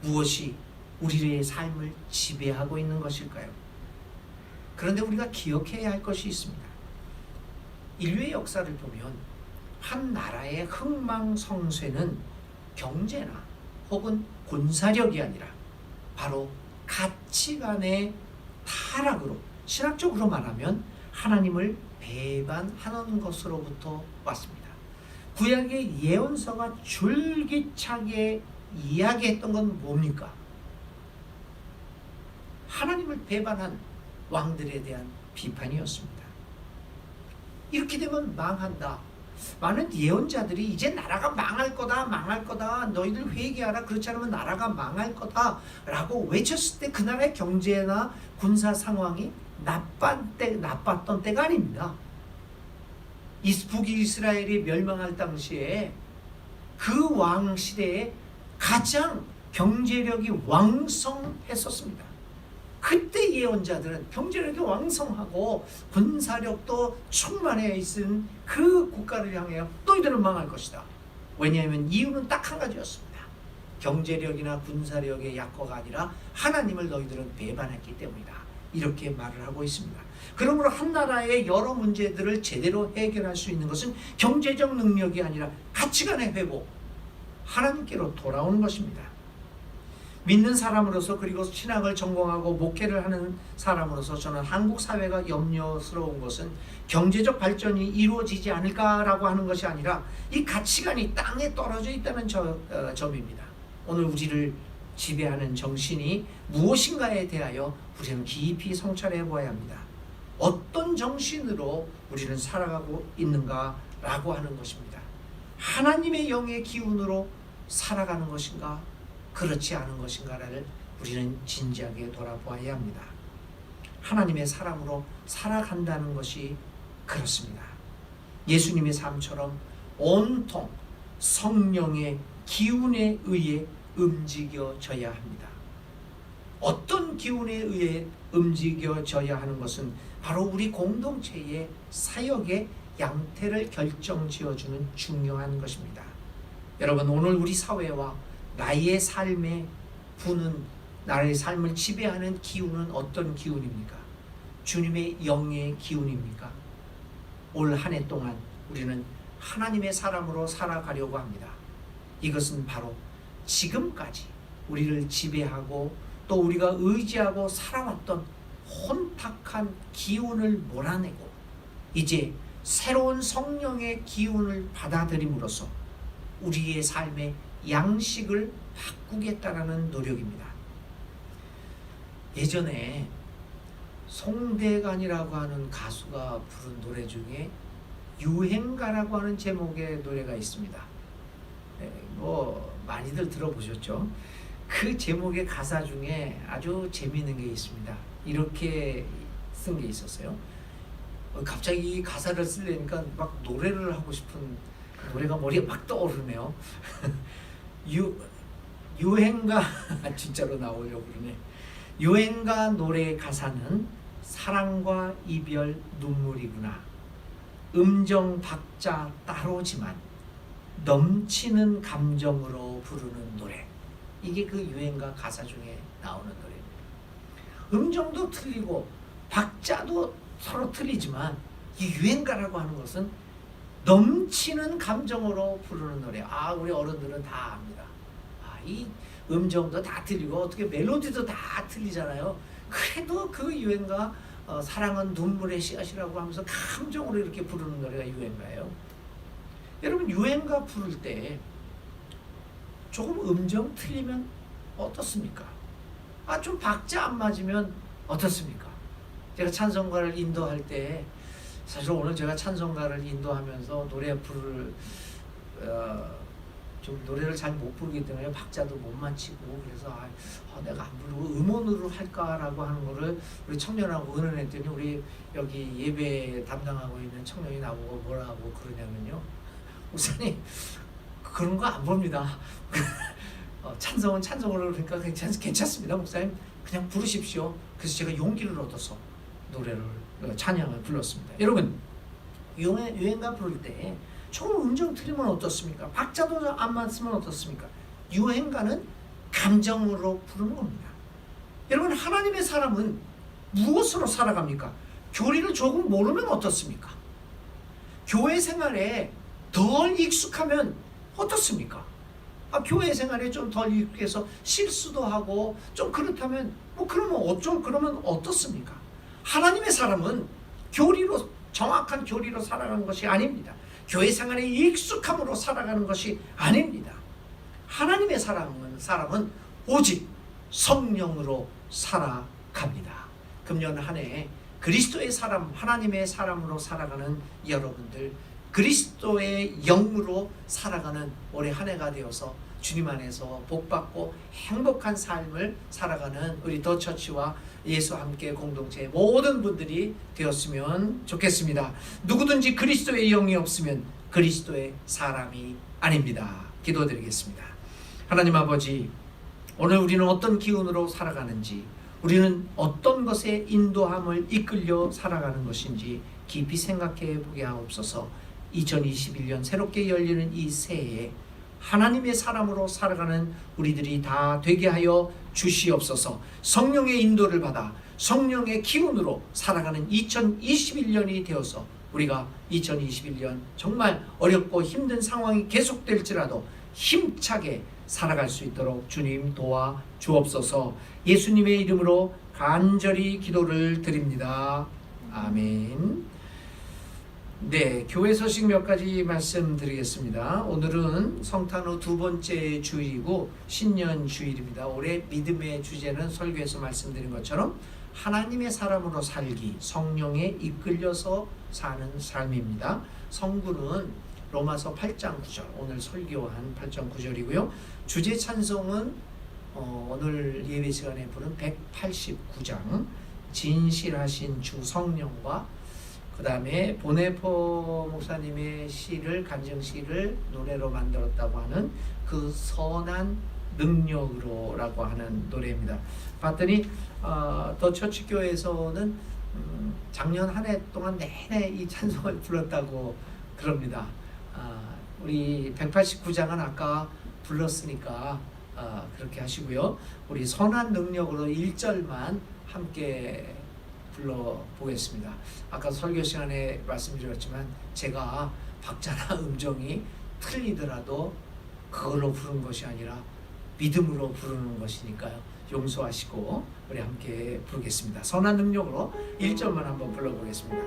무엇이 우리의 삶을 지배하고 있는 것일까요? 그런데 우리가 기억해야 할 것이 있습니다. 인류의 역사를 보면 한 나라의 흥망성쇠는 경제나 혹은 군사력이 아니라 바로 가치관의 타락으로, 신학적으로 말하면 하나님을 배반하는 것으로부터 왔습니다. 구약의 예언서가 줄기차게 이야기했던 건 뭡니까? 하나님을 배반한 왕들에 대한 비판이었습니다. 이렇게 되면 망한다. 많은 예언자들이 이제 나라가 망할 거다, 너희들 회개하라, 그렇지 않으면 나라가 망할 거다 라고 외쳤을 때 그 나라의 경제나 군사 상황이 나빴던 때가 아닙니다. 북이스라엘이 멸망할 당시에 그 왕 시대에 가장 경제력이 왕성했었습니다. 그때 예언자들은 경제력이 왕성하고 군사력도 충만해 있은 그 국가를 향해 너희들은 망할 것이다. 왜냐하면 이유는 딱 한 가지였습니다. 경제력이나 군사력의 약화가 아니라 하나님을 너희들은 배반했기 때문이다. 이렇게 말을 하고 있습니다. 그러므로 한 나라의 여러 문제들을 제대로 해결할 수 있는 것은 경제적 능력이 아니라 가치관의 회복, 하나님께로 돌아오는 것입니다. 믿는 사람으로서, 그리고 신학을 전공하고 목회를 하는 사람으로서 저는 한국 사회가 염려스러운 것은 경제적 발전이 이루어지지 않을까라고 하는 것이 아니라 이 가치관이 땅에 떨어져 있다는 점입니다. 오늘 우리를 지배하는 정신이 무엇인가에 대하여 우리는 깊이 성찰해 보아야 합니다. 어떤 정신으로 우리는 살아가고 있는가라고 하는 것입니다. 하나님의 영의 기운으로 살아가는 것인가, 그렇지 않은 것인가를 우리는 진지하게 돌아보아야 합니다. 하나님의 사람으로 살아간다는 것이 그렇습니다. 예수님의 삶처럼 온통 성령의 기운에 의해 움직여져야 합니다. 어떤 기운에 의해 움직여져야 하는 것은 바로 우리 공동체의 사역의 양태를 결정지어주는 중요한 것입니다. 여러분, 오늘 우리 사회와 나의 삶에 부는, 나의 삶을 지배하는 기운은 어떤 기운입니까? 주님의 영의 기운입니까? 올 한 해 동안 우리는 하나님의 사람으로 살아가려고 합니다. 이것은 바로 지금까지 우리를 지배하고 또 우리가 의지하고 살아왔던 혼탁한 기운을 몰아내고 이제 새로운 성령의 기운을 받아들임으로써 우리의 삶의 양식을 바꾸겠다라는 노력입니다. 예전에 송대관이라고 하는 가수가 부른 노래 중에 유행가라고 하는 제목의 노래가 있습니다. 뭐 많이들 들어보셨죠? 그 제목의 가사 중에 아주 재미있는 게 있습니다. 이렇게 쓴 게 있었어요. 갑자기 이 가사를 쓰려니까 막 노래를 하고 싶은 노래가 머리에 막 떠오르네요. 유행가 진짜로 나오려고 그러네. 유행가 노래의 가사는 사랑과 이별 눈물이구나. 음정 박자 따로지만 넘치는 감정으로 부르는 노래. 이게 그 유행가 가사 중에 나오는 노래입니다. 음정도 틀리고 박자도 서로 틀리지만 이 유행가라고 하는 것은 넘치는 감정으로 부르는 노래. 우리 어른들은 다 압니다. 이 음정도 다 틀리고 어떻게 멜로디도 다 틀리잖아요. 그래도 그 유행가 사랑은 눈물의 씨앗이라고 하면서 감정으로 이렇게 부르는 노래가 유행가예요. 여러분 유행가 부를 때 조금 음정 틀리면 어떻습니까? 좀 박자 안 맞으면 어떻습니까? 제가 찬송가를 인도할 때 사실 오늘 제가 찬송가를 인도하면서 노래 부를 좀 노래를 잘 못 부르기 때문에 박자도 못 맞추고 그래서 내가 안 부르고 음원으로 할까라고 하는 거를 우리 청년하고 의논했더니 우리 여기 예배 담당하고 있는 청년이 나보고 뭐라고 그러냐면요. 목사님 그런 거 안 봅니다. 찬송은 찬송으로 그러니까 괜찮습니다. 목사님 그냥 부르십시오. 그래서 제가 용기를 얻어서 노래를 찬양을 불렀습니다. 여러분 유행가 부를 때 조금 음정 틀리면 어떻습니까? 박자도 안 맞으면 어떻습니까? 유행가는 감정으로 부르는 겁니다. 여러분 하나님의 사람은 무엇으로 살아갑니까? 교리를 조금 모르면 어떻습니까? 교회 생활에 덜 익숙하면 어떻습니까? 교회 생활에 좀 덜 익숙해서 실수도 하고 좀 그렇다면 그러면 어떻습니까? 하나님의 사람은 교리로 정확한 교리로 살아가는 것이 아닙니다. 교회 생활에 익숙함으로 살아가는 것이 아닙니다. 하나님의 사람은 오직 성령으로 살아갑니다. 금년 한 해 그리스도의 사람, 하나님의 사람으로 살아가는 여러분들, 그리스도의 영으로 살아가는 올해 한 해가 되어서 주님 안에서 복받고 행복한 삶을 살아가는 우리 더처치와 예수 함께 공동체 모든 분들이 되었으면 좋겠습니다. 누구든지 그리스도의 영이 없으면 그리스도의 사람이 아닙니다. 기도드리겠습니다. 하나님 아버지, 오늘 우리는 어떤 기운으로 살아가는지, 우리는 어떤 것에 인도함을 이끌려 살아가는 것인지 깊이 생각해 보게 하옵소서. 2021년 새롭게 열리는 이 새해에 하나님의 사람으로 살아가는 우리들이 다 되게 하여 주시옵소서. 성령의 인도를 받아 성령의 기운으로 살아가는 2021년이 되어서 우리가 2021년 정말 어렵고 힘든 상황이 계속될지라도 힘차게 살아갈 수 있도록 주님 도와 주옵소서. 예수님의 이름으로 간절히 기도를 드립니다. 아멘. 네, 교회 소식 몇 가지 말씀드리겠습니다. 오늘은 성탄 후 두 번째 주일이고 신년 주일입니다. 올해 믿음의 주제는 설교에서 말씀드린 것처럼 하나님의 사람으로 살기, 성령에 이끌려서 사는 삶입니다. 성구는 로마서 8장 9절, 오늘 설교한 8장 9절이고요. 주제 찬송은 오늘 예배 시간에 부른 189장, 진실하신 주 성령과 그 다음에 보네포 목사님의 시를, 간증시를 노래로 만들었다고 하는 그 선한 능력으로라고 하는 노래입니다. 봤더니 더 처치교회에서는 작년 한 해 동안 내내 이 찬송을 불렀다고 그럽니다. 우리 189장은 아까 불렀으니까 그렇게 하시고요. 우리 선한 능력으로 1절만 함께 불러보겠습니다. 아까 설교 시간에 말씀드렸지만 제가 박자나 음정이 틀리더라도 그걸로 부른 것이 아니라 믿음으로 부르는 것이니까요. 용서하시고 우리 함께 부르겠습니다. 선한 능력으로 1절만 한번 불러보겠습니다.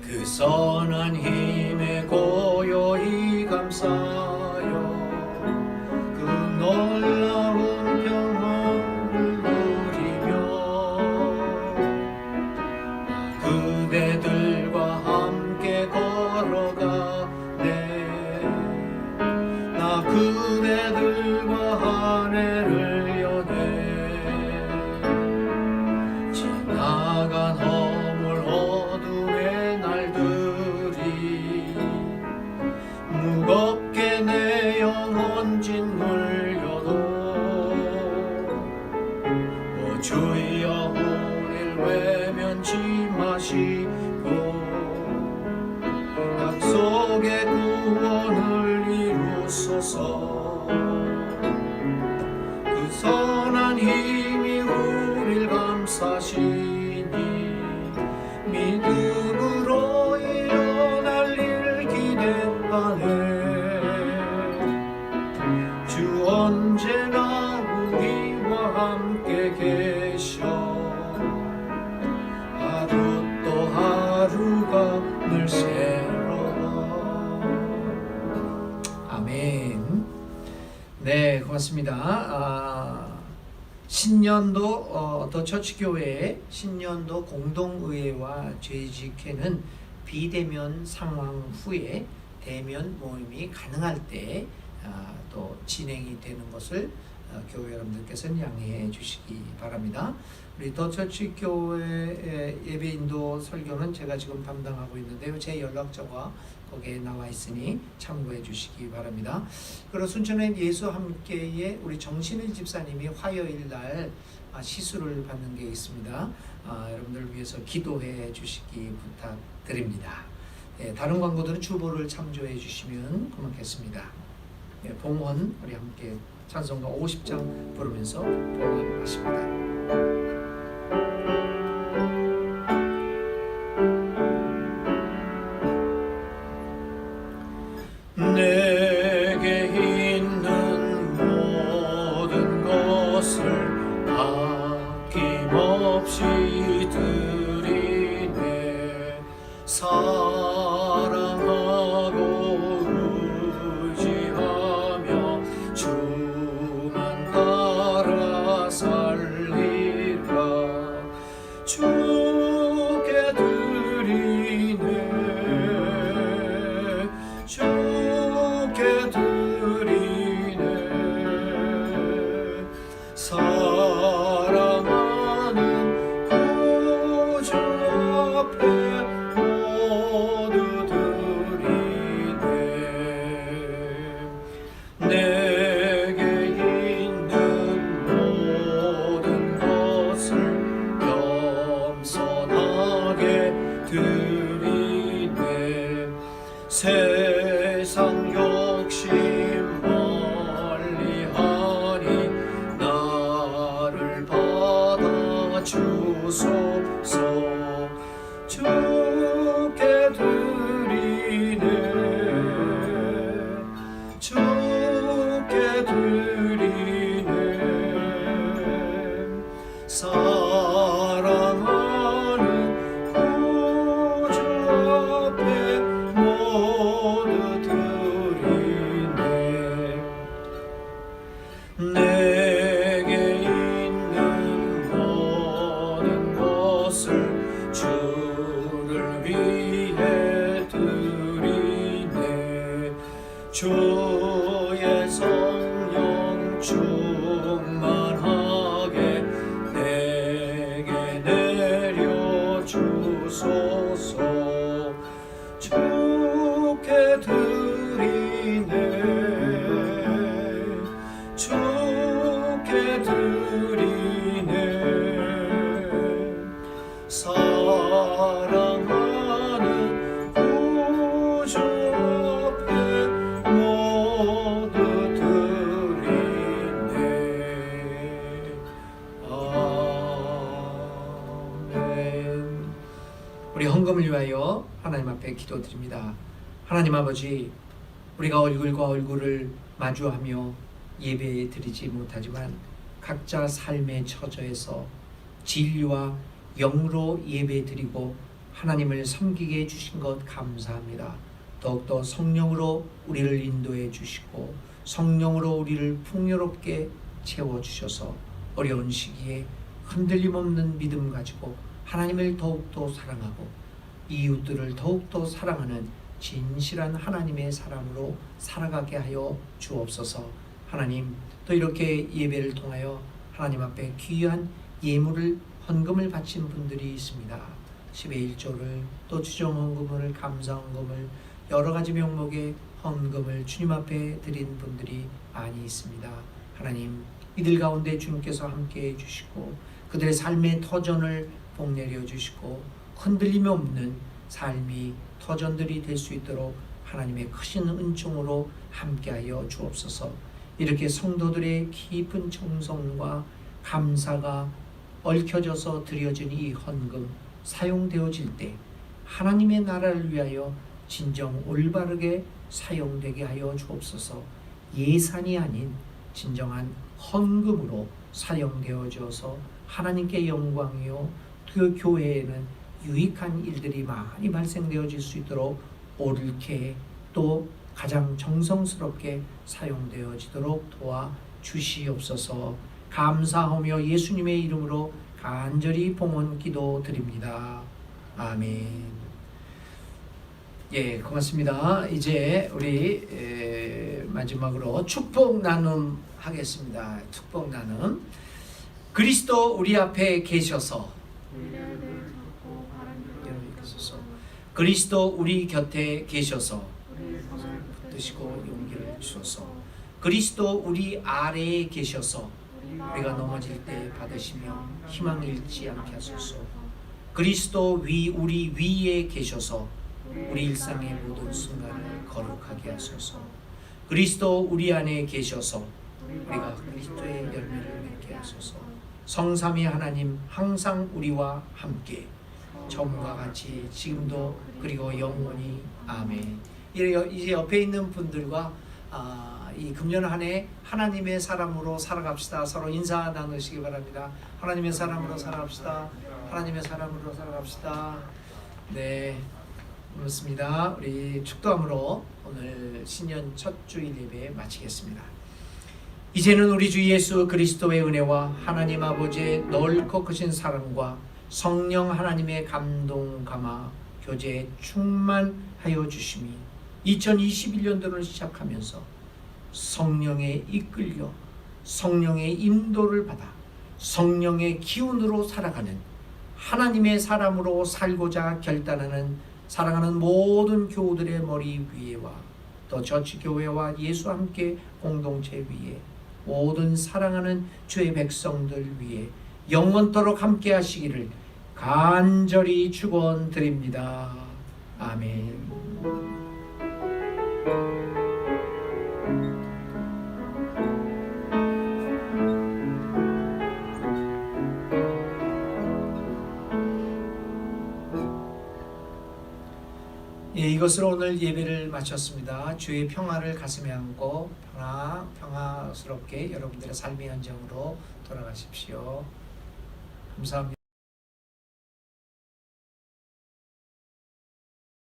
그 선한 힘에 고요히 감싸요 그 놀라운 평화를 누리며 그대들과 함께 걸어가네 나 그대들과 한 해를 여네 지나간 허물 어둠의 날들이 무겁게 내 영혼 짓물려도 오 주여 우릴 외면치 마시고 약속의 구원을 이루소서 그 선한 힘이 우릴 감싸시니 믿음으로 일어날 일 기대하네 주 언제나 우리와 함께 계셔 하루 또 하루가 늘 새로워 아멘. 네, 고맙습니다. 신년도 더 처치교회의 신년도 공동의회와 재직회는 비대면 상황 후에 대면 모임이 가능할 때 또 진행이 되는 것을 교회 여러분들께서는 양해해 주시기 바랍니다. 우리 더 처치교회 예배 인도 설교는 제가 지금 담당하고 있는데요. 제 연락처가 거기에 나와 있으니 참고해 주시기 바랍니다. 그리고 순천의 예수 함께에 우리 정신일 집사님이 화요일 날 시술을 받는 게 있습니다. 여러분들 위해서 기도해 주시기 부탁드립니다. 다른 광고들은 주보를 참조해 주시면 고맙겠습니다. 봉헌 우리 함께 찬송가 50장 부르면서 봉헌하십니다. 내게 있는 모든 것을 아낌없이 드리네 사랑하고 의지하며 주만 따라 살리라 주께 드리네 주께 드리네 사랑하는 구주 앞에 모두 드리네 내게 있는 모든 것을 겸손하게 드리네 세상 욕심 멀리하니 나를 받아 주소서 주께 드리네 주께 드리네 사랑하는 구주 앞에 모두 드리네 내게 있는 모든 것을 주를 위해 드리네 주의 성령 충만하게 내게 내려주소서 주께 드리네 주께 드리네 사랑하는 구주 앞에 모두 드리네 아멘 헌금을 위하여 하나님 앞에 기도드립니다. 하나님 아버지, 우리가 얼굴과 얼굴을 마주하며 예배 드리지 못하지만 각자 삶의 처저에서 진리와 영으로 예배 드리고 하나님을 섬기게 해주신 것 감사합니다. 더욱더 성령으로 우리를 인도해 주시고 성령으로 우리를 풍요롭게 채워주셔서 어려운 시기에 흔들림 없는 믿음 가지고 하나님을 더욱더 사랑하고 이웃들을 더욱더 사랑하는 진실한 하나님의 사람으로 살아가게 하여 주옵소서. 하나님, 또 이렇게 예배를 통하여 하나님 앞에 귀한 예물을 헌금을 바친 분들이 있습니다. 10의 1조를 또 주정헌금을 감사헌금을 여러 가지 명목의 헌금을 주님 앞에 드린 분들이 많이 있습니다. 하나님, 이들 가운데 주님께서 함께 해주시고 그들의 삶의 터전을 복내려 주시고 흔들림이 없는 삶이 터전들이 될 수 있도록 하나님의 크신 은총으로 함께하여 주옵소서. 이렇게 성도들의 깊은 정성과 감사가 얽혀져서 드려진 이 헌금 사용되어질 때 하나님의 나라를 위하여 진정 올바르게 사용되게 하여 주옵소서. 예산이 아닌 진정한 헌금으로 사용되어져서 하나님께 영광이요 그 교회에는 유익한 일들이 많이 발생되어질 수 있도록 옳게 또 가장 정성스럽게 사용되어지도록 도와 주시옵소서. 감사하며 예수님의 이름으로 간절히 봉헌 기도 드립니다. 아멘. 예, 고맙습니다. 이제 우리 마지막으로 축복 나눔 하겠습니다. 축복 나눔. 그리스도 우리 앞에 계셔서 그리스도 우리 곁에 계셔서 붙드시고 용기를 주셔서 그리스도 우리 아래에 계셔서 우리가 넘어질 때 받으시며 희망 잃지 않게 하소서. 그리스도 우리 위에 계셔서 우리 일상의 모든 순간을 거룩하게 하소서. 그리스도 우리 안에 계셔서 우리가 그리스도의 열매를 맺게 하소서. 성삼위 하나님 항상 우리와 함께 처음과 같이 지금도 그리고 영원히 아멘. 이제 옆에 있는 분들과 이 금년 한 해 하나님의 사람으로 살아갑시다. 서로 인사 나누시기 바랍니다. 하나님의 사람으로 살아갑시다. 하나님의 사람으로 살아갑시다. 네, 그렇습니다. 우리 축도함으로 오늘 신년 첫 주일 예배 마치겠습니다. 이제는 우리 주 예수 그리스도의 은혜와 하나님 아버지의 넓고 크신 사랑과 성령 하나님의 감동 감화 교제에 충만하여 주심이 2021년도를 시작하면서 성령에 이끌려 성령의 인도를 받아 성령의 기운으로 살아가는 하나님의 사람으로 살고자 결단하는 사랑하는 모든 교우들의 머리 위에와 또 저치교회와 예수와 함께 공동체 위에 모든 사랑하는 주의 백성들 위에 영원토록 함께 하시기를 간절히 축원드립니다. 아멘. 예, 이것으로 오늘 예배를 마쳤습니다. 주의 평화를 가슴에 안고 평화스럽게 여러분들의 삶의 현장으로 돌아가십시오. 감사합니다.